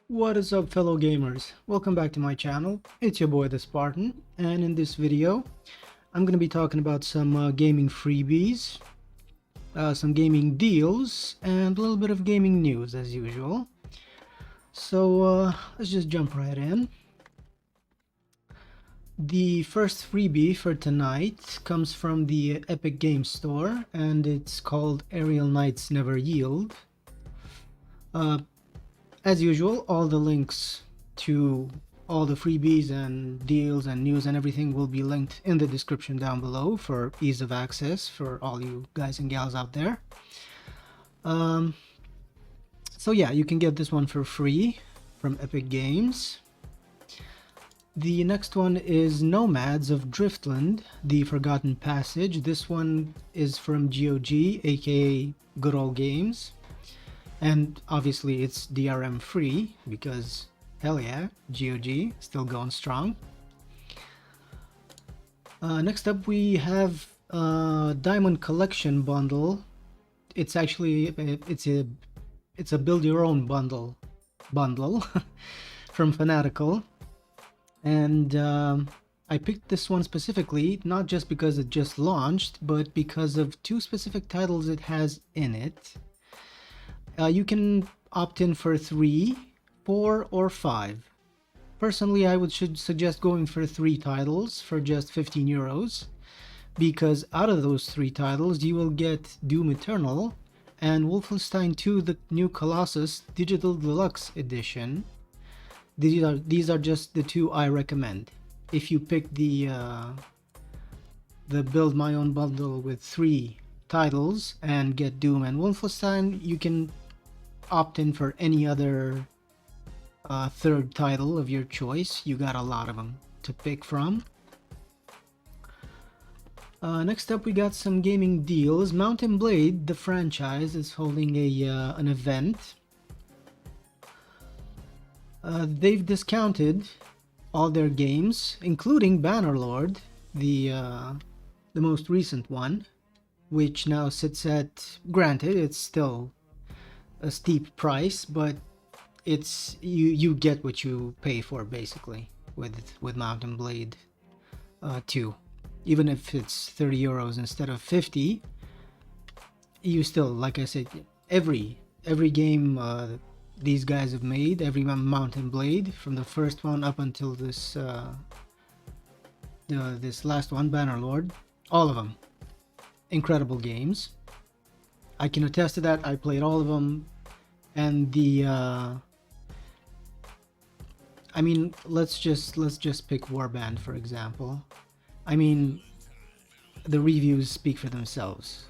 What is up, fellow gamers? Welcome back to my channel. It's your boy the Spartan, and in this video I'm going to be talking about some gaming freebies, some gaming deals, and a little bit of gaming news as usual. So let's just jump right in. The first freebie for tonight comes from the Epic Games Store, and it's called Aerial Knights Never Yield. As usual, all the links to all the freebies and deals and news and everything will be linked in the description down below for ease of access for all you guys and gals out there. So yeah, you can get this one for free from Epic Games. The next one is Nomads of Driftland, The Forgotten Passage. This one is from GOG, aka Good Old Games. And obviously it's DRM free because hell yeah, GOG still going strong. Next up we have Diamond Collection bundle. It's actually it's a build your own bundle from Fanatical, and I picked this one specifically not just because it just launched, but because of two specific titles it has in it. You can opt in for 3, 4, or 5. Personally, I should suggest going for 3 titles for just 15 euros, because out of those 3 titles you will get Doom Eternal and Wolfenstein 2: The New Colossus Digital Deluxe Edition. These are just the 2 I recommend. If you pick the build my own bundle with 3 titles and get Doom and Wolfenstein, you can opt in for any other third title of your choice. You got a lot of them to pick from. Next up we got some gaming deals. Mountain Blade, the franchise, is holding an event. They've discounted all their games, including Bannerlord, the most recent one, which now sits at, granted it's still a steep price, but it's you get what you pay for basically with Mountain Blade 2. Even if it's 30 euros instead of 50, you still, like I said, every game these guys have made, every Mountain Blade from the first one up until this this last one, Bannerlord, all of them incredible games. I can attest to that. I played all of them, and the I mean, let's just pick Warband for example. I mean, the reviews speak for themselves.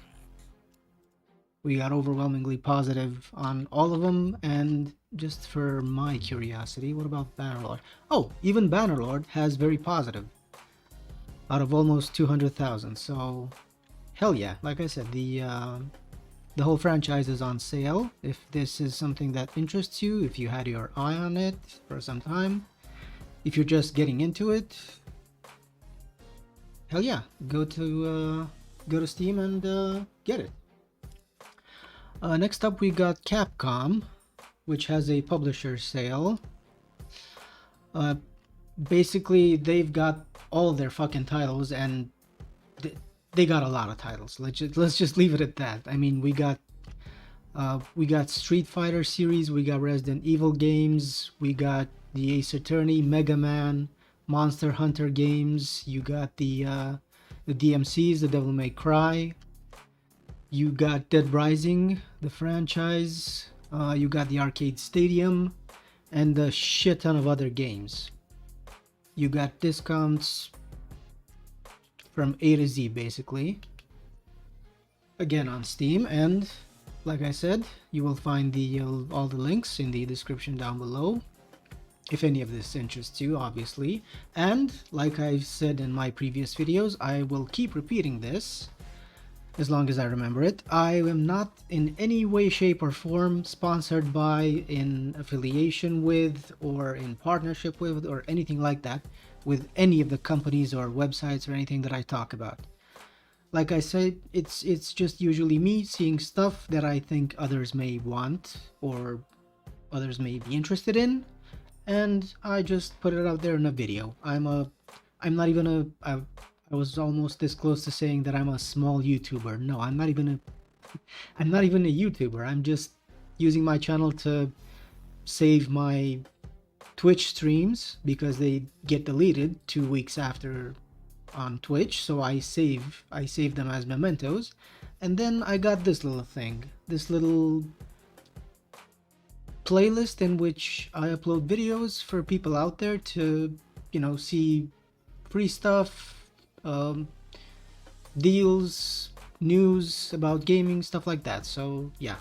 We got overwhelmingly positive on all of them, and just for my curiosity, what about Bannerlord? Oh, even Bannerlord has very positive out of almost 200,000. So hell yeah, like I said, the whole franchise is on sale. If this is something that interests you, if you had your eye on it for some time, if you're just getting into it, hell yeah, go to Steam and get it. Next up we got Capcom, which has a publisher sale. Basically they've got all their fucking titles, and they got a lot of titles. Let's just leave it at that. I mean, we got Street Fighter series, we got Resident Evil games, we got the Ace Attorney, Mega Man, Monster Hunter games. You got the DMCs, the Devil May Cry. You got Dead Rising, the franchise. You got the Arcade Stadium, and a shit ton of other games. You got discounts from A to Z basically, again on Steam, and like I said, you will find all the links in the description down below if any of this interests you, obviously. And like I've said in my previous videos, I will keep repeating this as long as I remember it. I am not in any way, shape, or form sponsored by, in affiliation with, or in partnership with, or anything like that with any of the companies or websites or anything that I talk about. Like I said, it's just usually me seeing stuff that I think others may want or others may be interested in, and I just put it out there in a video. I'm not even I was almost this close to saying that I'm a small YouTuber. No, I'm not even a YouTuber. I'm just using my channel to save my Twitch streams because they get deleted 2 weeks after on Twitch, so I save them as mementos. And then I got this little thing, this little playlist in which I upload videos for people out there to, see free stuff, deals, news about gaming, stuff like that. So yeah.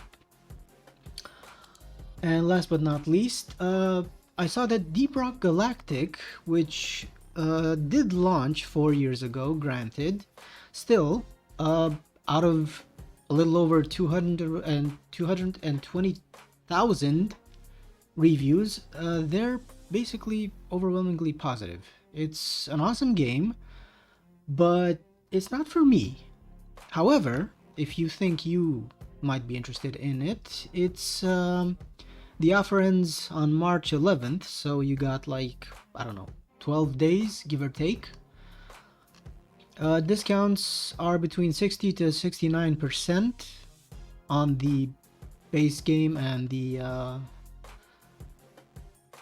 And last but not least, I saw that Deep Rock Galactic, which did launch 4 years ago, granted, still, out of a little over 220,000 reviews, they're basically overwhelmingly positive. It's an awesome game, but it's not for me. However, if you think you might be interested in it, it's the offer ends on March 11th, so you got like, I don't know, 12 days, give or take. Discounts are between 60 to 69% on the base game and the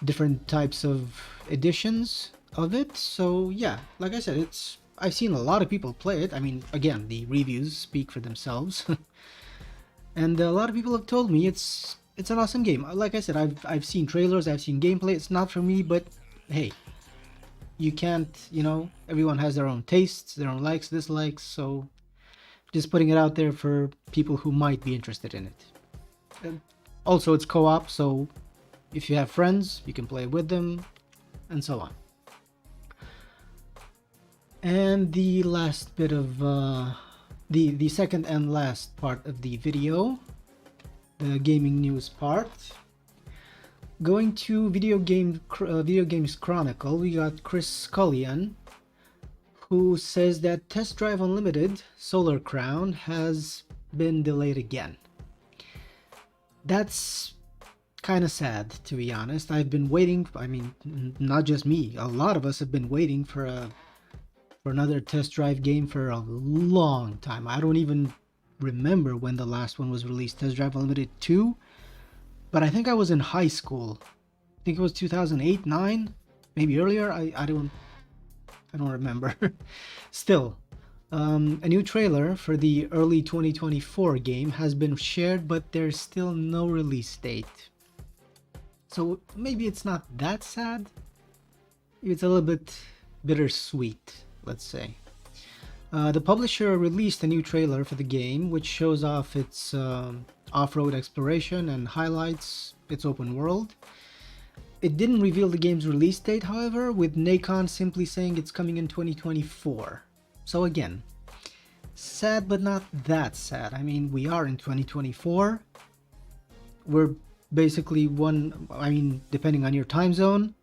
different types of editions of it. So yeah, like I said, I've seen a lot of people play it. I mean, again, the reviews speak for themselves. And a lot of people have told me it's an awesome game. Like I said, I've seen trailers, I've seen gameplay. It's not for me, but hey, you can't, everyone has their own tastes, their own likes, dislikes, so just putting it out there for people who might be interested in it. And also, it's co-op, so if you have friends, you can play with them, and so on. And the last bit of the second and last part of the video, the gaming news part. Going to Video Games Chronicle, we got Chris Scullion, who says that Test Drive Unlimited Solar Crown has been delayed again. That's kind of sad, to be honest. I've been waiting. I mean, not just me. A lot of us have been waiting for another Test Drive game for a long time. I don't even remember when the last one was released. Test Drive Unlimited 2. But I think I was in high school. I think it was 2008, 9, maybe earlier. I don't remember. Still, a new trailer for the early 2024 game has been shared, but there's still no release date. So maybe it's not that sad. It's a little bit bittersweet, let's say. The publisher released a new trailer for the game, which shows off its off-road exploration and highlights its open world. It didn't reveal the game's release date, however, with Nacon simply saying it's coming in 2024. So again, sad but not that sad. I mean, we are in 2024. We're basically depending on your time zone,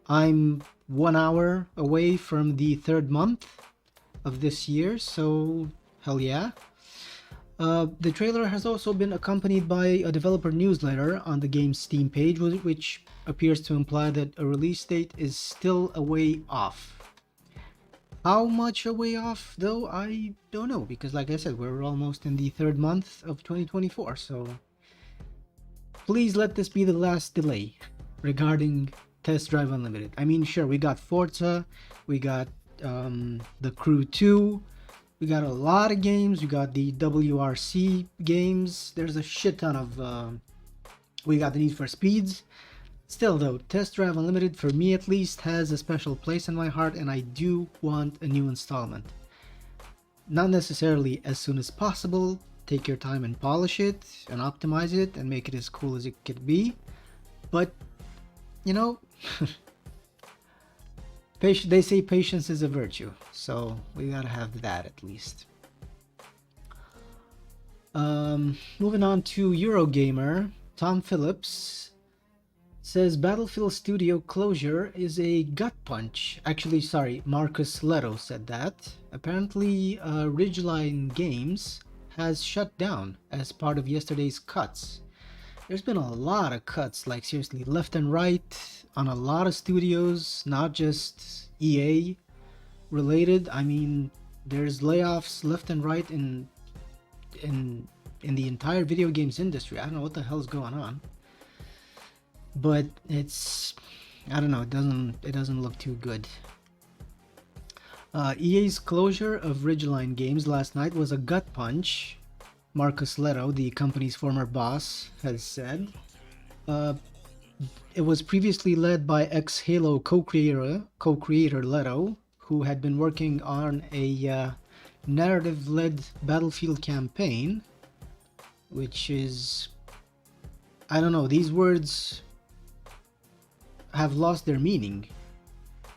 I'm 1 hour away from the third month of this year, so hell yeah. The trailer has also been accompanied by a developer newsletter on the game's Steam page, which appears to imply that a release date is still a way off. How much a way off, though, I don't know, because like I said, we're almost in the third month of 2024, so please let this be the last delay regarding Test Drive Unlimited. I mean, sure, we got Forza, we got The Crew 2, we got a lot of games, we got the WRC games, there's a shit ton of, we got the Need for Speeds. Still though, Test Drive Unlimited, for me at least, has a special place in my heart, and I do want a new installment. Not necessarily as soon as possible, take your time and polish it, and optimize it, and make it as cool as it could be, but, they say patience is a virtue, so we gotta have that at least. Moving on to Eurogamer, Tom Phillips says Battlefield Studio closure is a gut punch. Actually, sorry, Marcus Leto said that. Apparently, Ridgeline Games has shut down as part of yesterday's cuts. there's been a lot of cuts, like seriously, left and right on a lot of studios, not just EA related. I mean, there's layoffs left and right in in the entire video games industry. I don't know what the hell's going on, but it's, I don't know, it doesn't look too good. EA's closure of Ridgeline Games last night was a gut punch, Marcus Leto, the company's former boss, has said. It was previously led by ex-Halo co-creator Leto, who had been working on a narrative-led Battlefield campaign, which is, I don't know, these words have lost their meaning.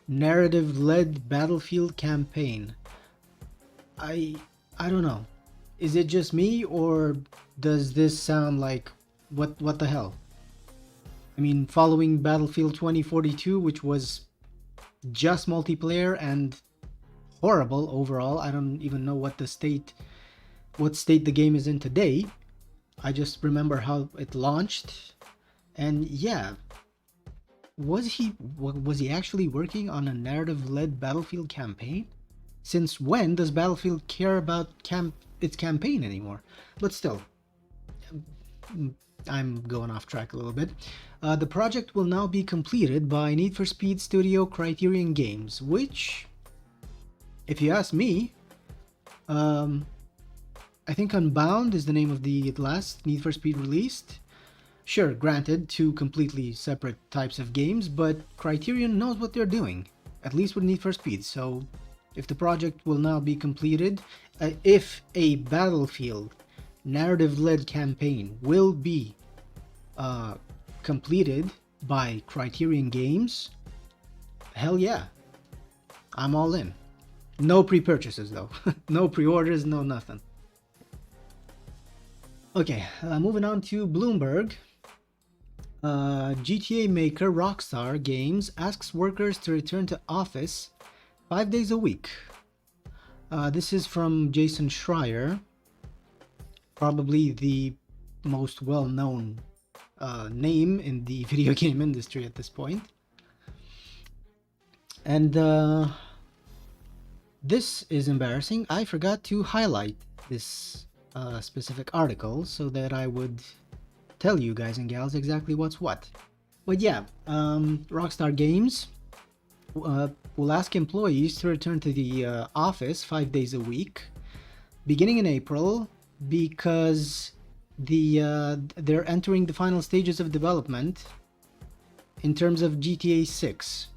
Narrative-led Battlefield campaign. I don't know. Is it just me, or does this sound like what the hell? I mean, following Battlefield 2042, which was just multiplayer and horrible overall. I don't even know what state the game is in today. I just remember how it launched, and yeah, was he actually working on a narrative-led Battlefield campaign? Since when does Battlefield care about its campaign anymore? But still, I'm going off track a little bit. The project will now be completed by Need for Speed studio Criterion Games, which, if you ask me, I think Unbound is the name of the last Need for Speed released. Sure, granted, two completely separate types of games, but Criterion knows what they're doing, at least with Need for Speed. So if the project will now be completed, if a Battlefield narrative-led campaign will be completed by Criterion Games, hell yeah, I'm all in. No pre-purchases though. No pre-orders, no nothing. Okay, moving on to Bloomberg. GTA maker Rockstar Games asks workers to return to office 5 days a week. This is from Jason Schreier, probably the most well-known name in the video game industry at this point. And this is embarrassing. I forgot to highlight this specific article so that I would tell you guys and gals exactly what's what. But yeah, Rockstar Games will ask employees to return to the office 5 days a week beginning in April, because they're entering the final stages of development in terms of GTA 6.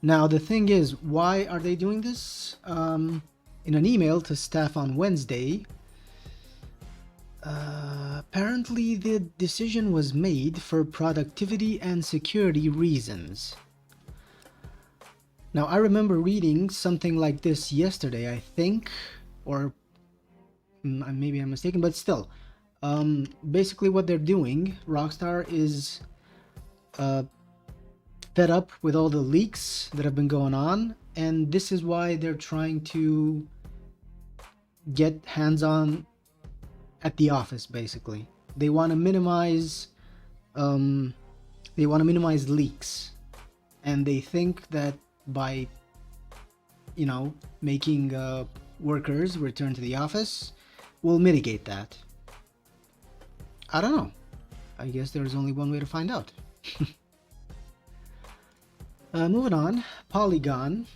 Now the thing is, why are they doing this? In an email to staff on Wednesday, apparently the decision was made for productivity and security reasons. Now I remember reading something like this yesterday, I think, or maybe I'm mistaken, but still, basically what they're doing, Rockstar is fed up with all the leaks that have been going on, and this is why they're trying to get hands-on at the office. Basically, they want to minimize leaks, and they think that by, you know, making workers return to the office will mitigate that. I don't know. I guess there's only one way to find out. Moving on, Polygon's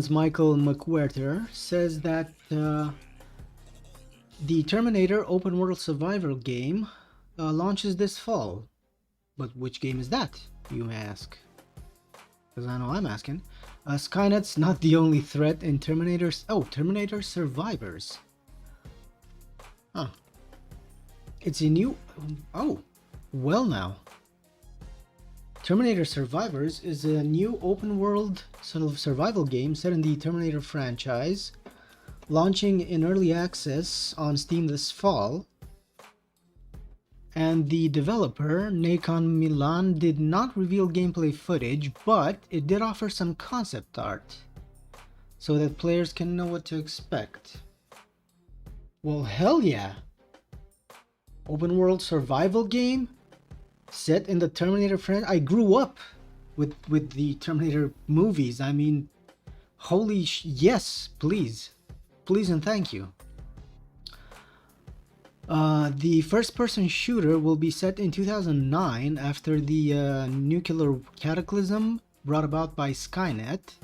Michael McWhirter says that the Terminator open world survival game launches this fall. But which game is that, you may ask? Because I know I'm asking. Skynet's not the only threat in Terminator's... Oh, Terminator Survivors. Huh. It's a new... Oh, well now. Terminator Survivors is a new open-world sort of survival game set in the Terminator franchise, launching in early access on Steam this fall. And the developer, Nacon Milan, did not reveal gameplay footage, but it did offer some concept art, so that players can know what to expect. Well, hell yeah! Open world survival game set in the Terminator franchise. I grew up with the Terminator movies. I mean, yes, please, please and thank you. The first-person shooter will be set in 2009 after the nuclear cataclysm brought about by Skynet,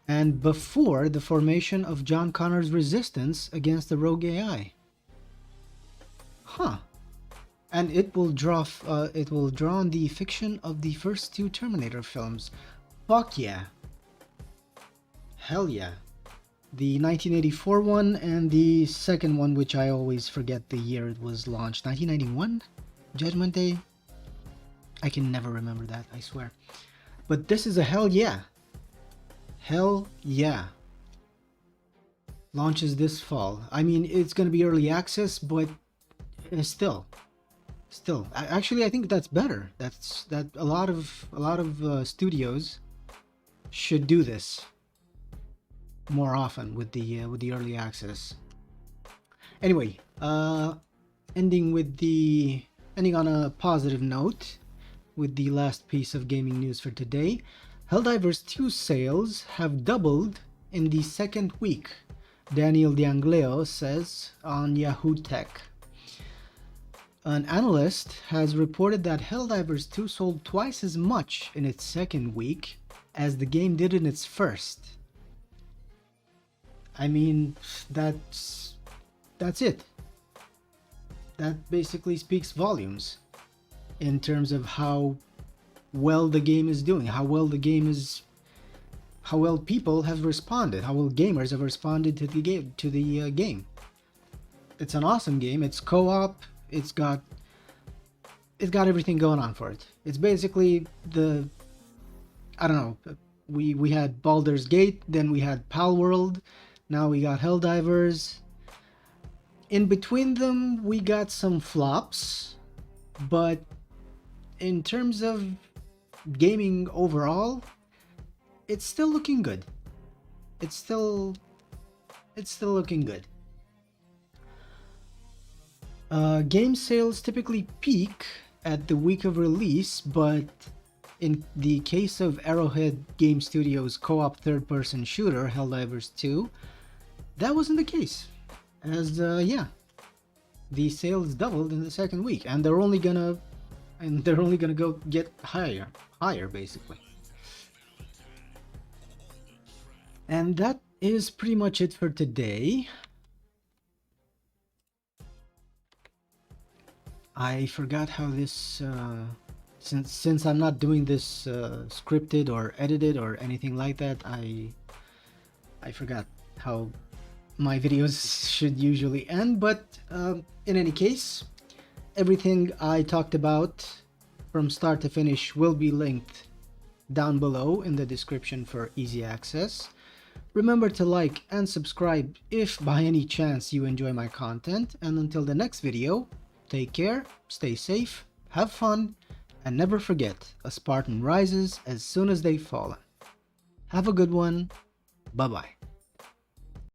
and before the formation of John Connor's resistance against the rogue AI. Huh. And it will draw on the fiction of the first two Terminator films. Fuck yeah. Hell yeah. The 1984 one and the second one, which I always forget the year it was launched. 1991? Judgment Day? I can never remember that, I swear. But this is a hell yeah. Hell yeah. Launches this fall. I mean, it's gonna be early access, but still. Actually, I think that's better. That a lot of studios should do this more often with the early access. Anyway, ending on a positive note with the last piece of gaming news for today. Helldivers 2 sales have doubled in the second week, Daniel D'Angleo says on Yahoo Tech. An analyst has reported that Helldivers 2 sold twice as much in its second week as the game did in its first. I mean, that's it. That basically speaks volumes in terms of how well the game is doing, how well people have responded, how well gamers have responded to the game. It's an awesome game. It's co-op. It's got everything going on for it. It's basically I don't know. We had Baldur's Gate, then we had Palworld, now we got Helldivers. In between them, we got some flops, but in terms of gaming overall, it's still looking good. It's still looking good. Game sales typically peak at the week of release, but in the case of Arrowhead Game Studios' co-op third-person shooter Helldivers 2, that wasn't the case. As the sales doubled in the second week, and they're only gonna go get higher basically. And that is pretty much it for today. I forgot how this since I'm not doing this scripted or edited or anything like that, I forgot how my videos should usually end, but in any case, everything I talked about from start to finish will be linked down below in the description for easy access. Remember to like and subscribe if by any chance you enjoy my content, and until the next video, take care, stay safe, have fun, and never forget, a Spartan rises as soon as they've fallen. Have a good one. Bye-bye.